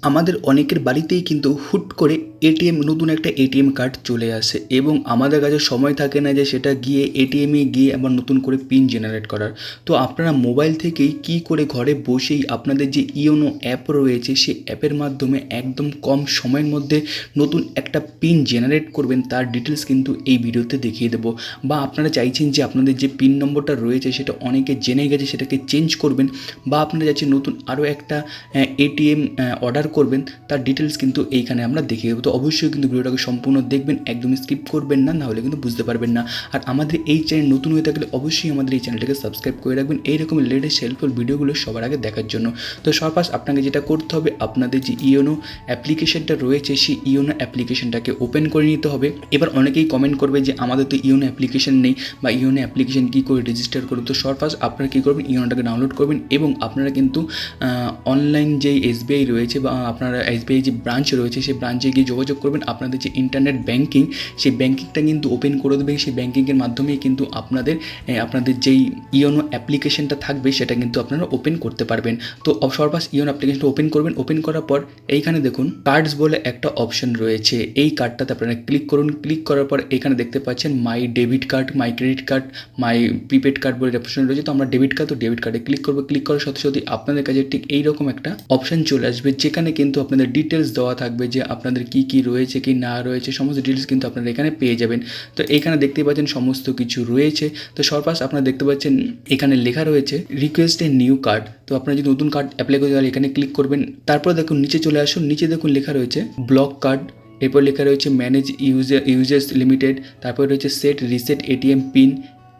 আমাদের অনেকের বাড়িতেই কিন্তু হুট করে নতুন একটা এটিএম কার্ড চলে আসে এবং আমাদের কাছে সময় থাকে না যে সেটা গিয়ে এটিএমে গিয়ে আবার নতুন করে পিন জেনারেট করার। তো আপনারা মোবাইল থেকেই কী করে ঘরে বসেই আপনাদের যে ইওনো অ্যাপ রয়েছে সেই অ্যাপের মাধ্যমে একদম কম সময়ের মধ্যে নতুন একটা পিন জেনারেট করবেন তার ডিটেলস কিন্তু এই ভিডিওতে দেখিয়ে দেবো। বা আপনারা চাইছেন যে আপনাদের যে পিন নম্বরটা রয়েছে সেটা অনেকে জেনে গেছে, সেটাকে চেঞ্জ করবেন, বা আপনারা চাইছেন নতুন আরও একটা এটিএম অর্ডার করবেন, তার ডিটেলস কিন্তু এইখানে আমরা দেখিয়ে দেবো। তো অবশ্যই কিন্তু ভিডিওটাকে সম্পূর্ণ দেখবেন, একদমই স্কিপ করবেন না, নাহলে কিন্তু বুঝতে পারবেন না। আর আমাদের এই চ্যানেল নতুন হয়ে থাকলে অবশ্যই আমাদের এই চ্যানেলটাকে সাবস্ক্রাইব করে রাখবেন এইরকম লেটেস্ট হেল্পফুল ভিডিওগুলো সবার আগে দেখার জন্য। তো সর্বপ্রথম আপনাকে যেটা করতে হবে, আপনাদের যে ইওনো অ্যাপ্লিকেশনটা রয়েছে সেই ইওনো অ্যাপ্লিকেশনটাকে ওপেন করে নিতে হবে। এবার অনেকেই কমেন্ট করবে যে আমাদের তো ইওনো অ্যাপ্লিকেশন নেই, বা ইওনো অ্যাপ্লিকেশন কী করে রেজিস্টার করব। তো সর্বপ্রথম আপনারা কী করবেন, ইওনোটাকে ডাউনলোড করবেন এবং আপনারা কিন্তু অনলাইন যেই এসবিআই রয়েছে বা আপনারা এসবিআই যে ব্রাঞ্চ রয়েছে সেই ব্রাঞ্চে গিয়ে যোগাযোগ করবেন। আপনাদের যে ইন্টারনেট ব্যাঙ্কিং সেই ব্যাঙ্কিংটা কিন্তু ওপেন করে দেবেন। সেই ব্যাঙ্কিংয়ের মাধ্যমেই কিন্তু আপনাদের যেই ইওনো অ্যাপ্লিকেশনটা থাকবে সেটা কিন্তু আপনারা ওপেন করতে পারবেন। তো সর্বপ্রথম ইওনো অ্যাপ্লিকেশনটা ওপেন করবেন। ওপেন করার পর এইখানে দেখুন কার্ডস বলে একটা অপশন রয়েছে, এই কার্ডটাতে আপনারা ক্লিক করুন। ক্লিক করার পর এখানে দেখতে পাচ্ছেন my debit card, my credit card, my prepaid card বলে অপশন রয়েছে। তো আমরা ডেবিট কার্ড, তো ডেবিট কার্ডে ক্লিক করবো। ক্লিক করার সাথে সাথে আপনাদের কাছে ঠিক এইরকম একটা অপশন চলে আসবে, যেখানে কিন্তু আপনাদের ডিটেলস দেওয়া থাকবে যে আপনাদের কি কি রয়েছে কি না রয়েছে, সমস্ত ডিটেলস কিন্তু আপনারা এখানে পেয়ে যাবেন। তো এখানে দেখতে পাচ্ছেন সমস্ত কিছু রয়েছে। তো সর্বপ্রথম আপনারা দেখতে পাচ্ছেন এখানে লেখা রয়েছে রিকোয়েস্ট এ নিউ কার্ড। তো আপনারা যদি নতুন কার্ড অ্যাপ্লাই করতে চান এখানে ক্লিক করবেন। তারপর দেখুন নিচে চলে আসুন, নিচে দেখুন লেখা রয়েছে ব্লক কার্ড, এরপর লেখা রয়েছে ম্যানেজ ইউজার্স লিমিটেড, তারপর রয়েছে সেট রিসেট এটিএম পিন,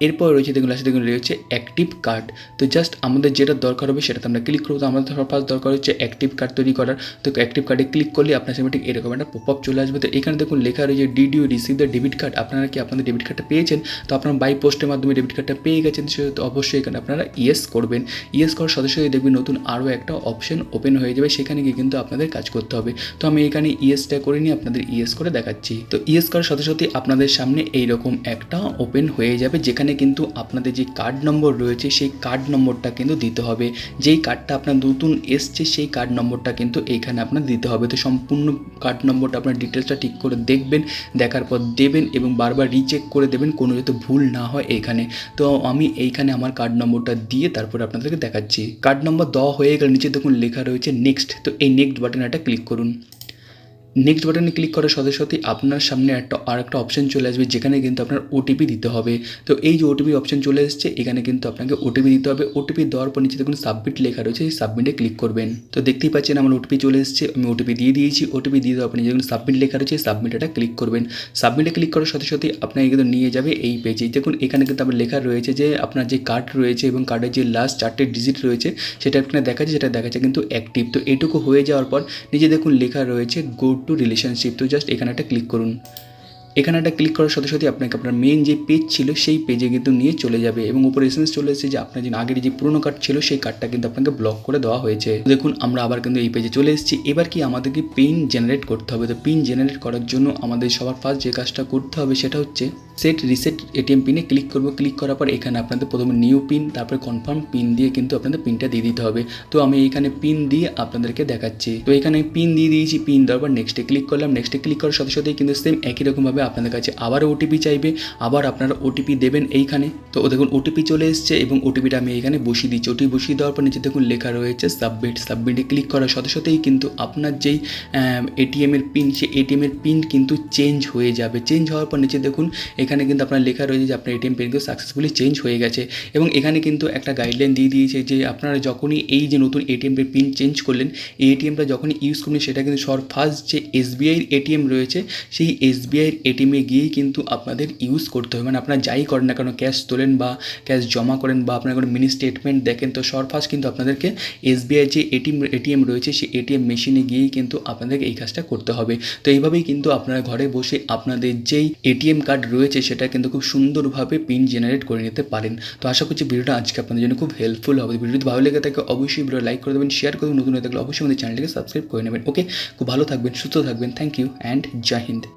এরপর রয়েছে দেখুন লাস্টে দেখুন রয়েছে অ্যাক্টিভ কার্ড। তো জাস্ট আমাদের যেটা দরকার হবে সেটাতে আমরা ক্লিক করবো। তো আমাদের ফার্স্ট দরকার হচ্ছে অ্যাক্টিভ কার্ড তৈরি করার। তো অ্যাক্টিভ কার্ডে ক্লিক করলে আপনার সামনে ঠিক এরকম একটা পপ আপ চলে আসবে। তো এখানে দেখুন লেখা রয়েছে did you receive the debit card, আপনারা কি আপনাদের ডেবিট কার্ডটা পেয়েছেন? তো আপনারা বাই পোস্টের মাধ্যমে ডেবিট কার্ডটা পেয়ে গেছেন, সেহেতু অবশ্যই এখানে আপনারা ইয়েস করবেন। ইয়েস করার সাথে সাথে দেখবেন নতুন আরও একটা অপশন ওপেন হয়ে যাবে, সেখানে গিয়ে কিন্তু আপনাদের কাজ করতে হবে। তো আমি এখানে ইয়েসটা করে নিয়ে আপনাদের ইয়েস করে দেখাচ্ছি। তো ইয়েস করার সাথে সাথে আপনাদের সামনে এইরকম একটা ওপেন হয়ে যাবে, যেখানে কিন্তু আপনাদের যে কার্ড নম্বর রয়েছে সেই কার্ড নম্বরটা কিন্তু দিতে হবে। যেই কার্ডটা আপনার নতুন এসছে সেই কার্ড নম্বরটা কিন্তু এইখানে আপনার দিতে হবে। তো সম্পূর্ণ কার্ড নম্বরটা আপনার ডিটেলসটা ঠিক করে দেখবেন, দেখার পর দেবেন এবং বারবার রিচেক করে দেবেন কোনো যাতে ভুল না হয় এইখানে। তো আমি এইখানে আমার কার্ড নম্বরটা দিয়ে তারপরে আপনাদেরকে দেখাচ্ছি। কার্ড নম্বর দেওয়া হয়ে গেলে নিচে দেখুন লেখা রয়েছে নেক্সট। তো এই নেক্সট বাটনে একটা ক্লিক করুন। নেক্সট বাটনে ক্লিক করার সাথে সাথে আপনার সামনে আরেকটা অপশন চলে আসবে, যেখানে কিন্তু আপনার ওটিপি দিতে হবে। তো এই যে ওটিপি অপশন চলে এসেছে, এখানে কিন্তু আপনাকে ওটিপি দিতে হবে। ওটিপি দেওয়ার পর নিচে দেখুন সাবমিট লেখা রয়েছে, এই সাবমিটে ক্লিক করবেন। তো দেখতেই পাচ্ছেন আমার ওটিপি চলে এসেছে, আমি ওটিপি দিয়ে দিয়েছি। ওটিপি দিয়ে দেওয়ার পর নিচে দেখুন সাবমিট লেখা রয়েছে, সাবমিটটা ক্লিক করবেন। সাবমিটে ক্লিক করার সাথে সাথে আপনাকে কিন্তু নিয়ে যাবে এই পেজে। দেখুন এখানে কিন্তু আপনার লেখা রয়েছে যে আপনার যে কার্ড রয়েছে এবং কার্ডের যে লাস্ট 4টে ডিজিট রয়েছে সেটা আপনার দেখাচ্ছে, সেটা দেখাচ্ছে কিন্তু অ্যাক্টিভ। তো এইটুকু হয়ে যাওয়ার পর নিচে দেখুন লেখা রয়েছে গো টু রিলেশনশিপ। তো জাস্ট এখানে একটা ক্লিক করুন। এখানে একটা ক্লিক করার সাথে সাথে আপনাকে আপনার মেন যে পেজ ছিল সেই পেজে কিন্তু নিয়ে চলে যাবে এবং উপরে এসএমএস চলে এসেছে যে আপনার যে আগের যে পুরোনো কার্ড ছিল সেই কার্ডটা কিন্তু আপনাকে ব্লক করে দেওয়া হয়েছে। দেখুন আমরা আবার কিন্তু এই পেজে চলে এসেছি। এবার কি আমাদেরকে পিন জেনারেট করতে হবে। তো পিন জেনারেট করার জন্য আমাদের সবার ফার্স্ট যে কাজটা করতে হবে সেটা হচ্ছে সেট রিসেট এটিএম পিনে ক্লিক করবো। ক্লিক করার পর এখানে আপনাদের প্রথমে নিউ পিন, তারপরে কনফার্ম পিন দিয়ে কিন্তু আপনাদের পিনটা দিয়ে দিতে হবে। তো আমি এইখানে পিন দিয়ে আপনাদেরকে দেখাচ্ছি। তো এখানে পিন দিয়ে দিয়েছি, পিন দেওয়ার পর নেক্সটে ক্লিক করলাম। নেক্সটে ক্লিক করার সাথে সাথেই কিন্তু সেম একই রকমভাবে আপনাদের কাছে আবার ওটিপি চাইবে, আবার আপনারা ওটিপি দেবেন এইখানে। তো দেখুন ওটিপি চলে এসছে এবং ওটিপিটা আমি এখানে বসিয়ে দিচ্ছি। ওটিপি বসিয়ে দেওয়ার পর নিচে দেখুন লেখা রয়েছে সাবমিট। সাবমিটে ক্লিক করার সাথে সাথেই কিন্তু আপনার যেই এটিএমের পিন সেই এটিএমের পিন কিন্তু চেঞ্জ হয়ে যাবে। চেঞ্জ হওয়ার পর নিচে দেখুন এখানে কিন্তু আপনার লেখা রয়েছে যে আপনার এটিএম পিন কিন্তু সাকসেসফুলি চেঞ্জ হয়ে গেছে এবং এখানে কিন্তু একটা গাইডলাইন দিয়ে দিয়েছে যে আপনারা যখনই এই যে নতুন এটিএমের পিন চেঞ্জ করলেন, এই এটিএমটা যখনই ইউজ করবেন সেটা কিন্তু ফার্স্ট যে এসবিআইয়ের এটিএম রয়েছে সেই এসবিআইয়ের এটিএমে গিয়েই কিন্তু আপনাদের ইউজ করতে হবে। মানে আপনারা যাই করেন না কেন, ক্যাশ তোলেন বা ক্যাশ জমা করেন বা আপনার কোনো মিনি স্টেটমেন্ট দেখেন, তো ফার্স্ট কিন্তু আপনাদেরকে এসবিআই যে এটিএম রয়েছে সেই এটিএম মেশিনে গিয়েই কিন্তু আপনাদেরকে এই কাজটা করতে হবে। তো এইভাবেই কিন্তু আপনারা ঘরে বসে আপনাদের যেই এটিএম কার্ড রয়েছে সেটা কিন্তু খুব সুন্দরভাবে পিন জেনারেট করে নিতে পারেন। তো আশা করছি ভিডিওটা আজকে আপনাদের জন্য খুব হেল্পফুল হবে। ভিডিওটি ভালো লেগে থাকে অবশ্যই ভিডিও লাইক করে দেবেন, শেয়ার করবেন, নতুন হয়ে থাকলে অবশ্যই আমাদের চ্যানেলটিকে সাবস্ক্রাইব করে নেবেন। ওকে, খুব ভালো থাকবেন, সুস্থ থাকবেন। থ্যাংক ইউ অ্যান্ড জয় হিন্দ।